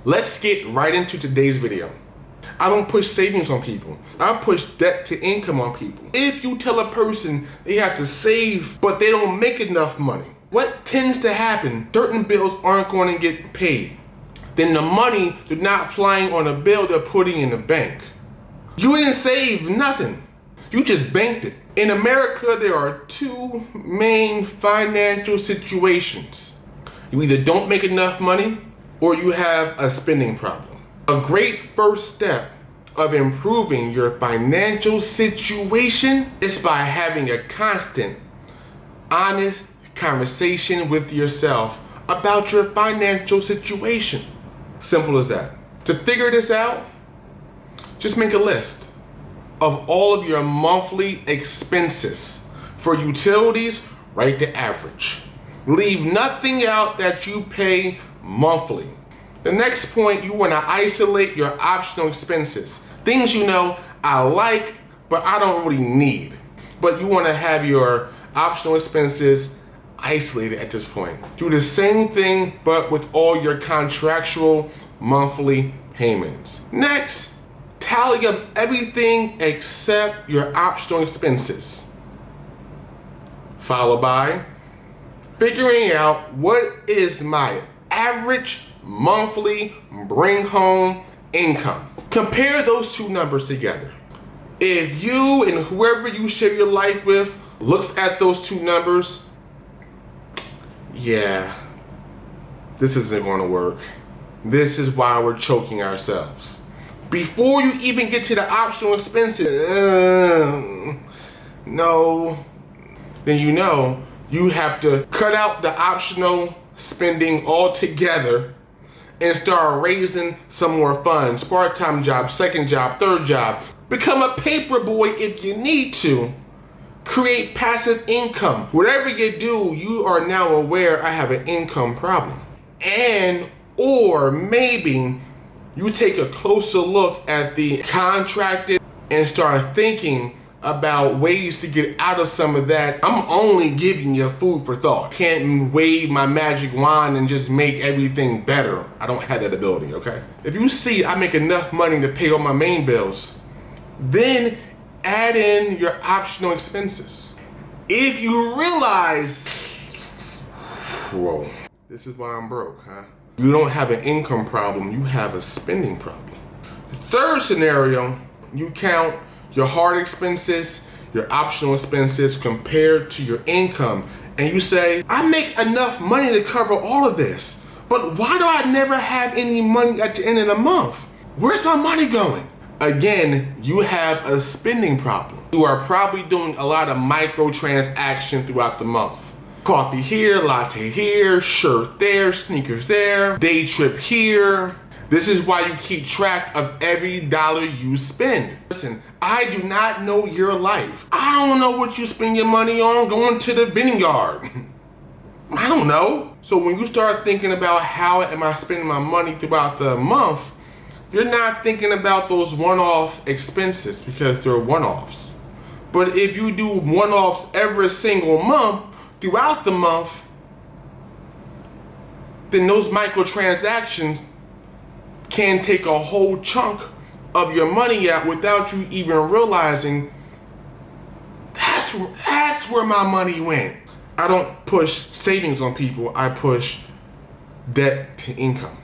Let's get right into today's video. I don't push savings on people. I push debt to income on people. If you tell a person they have to save, but they don't make enough money, what tends to happen? Certain bills aren't going to get paid. Then the money they're not applying on a bill they're putting in the bank. You didn't save nothing. You just banked it. In America, there are two main financial situations. You either don't make enough money or you have a spending problem. A great first step of improving your financial situation is by having a constant, honest conversation with yourself about your financial situation. Simple as that. To figure this out, just make a list of all of your monthly expenses. For utilities, write the average. Leave nothing out that you pay monthly. The next point, you want to isolate your optional expenses. Things you know I like, but I don't really need. But you want to have your optional expenses isolated at this point. Do the same thing, but with all your contractual monthly payments. Next, tally up everything except your optional expenses. Followed by figuring out what is my average monthly bring home income. Compare those two numbers together. If you and whoever you share your life with looks at those two numbers, yeah, this isn't going to work. This is why we're choking ourselves. Before you even get to the optional expenses, no, then you know you have to cut out the optional spending altogether and start raising some more funds. Part-time job, second job, third job. Become a paper boy if you need to. Create passive income. Whatever you do, you are now aware I have an income problem. Or maybe you take a closer look at the contracted and start thinking about ways to get out of some of that. I'm only giving you food for thought. Can't wave my magic wand and just make everything better. I don't have that ability, okay? If you see I make enough money to pay all my main bills, then add in your optional expenses. If you realize, whoa, this is why I'm broke, huh? You don't have an income problem, you have a spending problem. The third scenario, you count your hard expenses, your optional expenses compared to your income, and you say, I make enough money to cover all of this, but why do I never have any money at the end of the month? Where's my money going? Again, you have a spending problem. You are probably doing a lot of microtransaction throughout the month. Coffee here, latte here, shirt there, sneakers there, day trip here. This is why you keep track of every dollar you spend. Listen, I do not know your life. I don't know what you spend your money on going to the vineyard. I don't know. So when you start thinking about how am I spending my money throughout the month, you're not thinking about those one-off expenses because they're one-offs. But if you do one-offs every single month, throughout the month, then those microtransactions can take a whole chunk of your money out without you even realizing that's where my money went. I don't push savings on people, I push debt to income.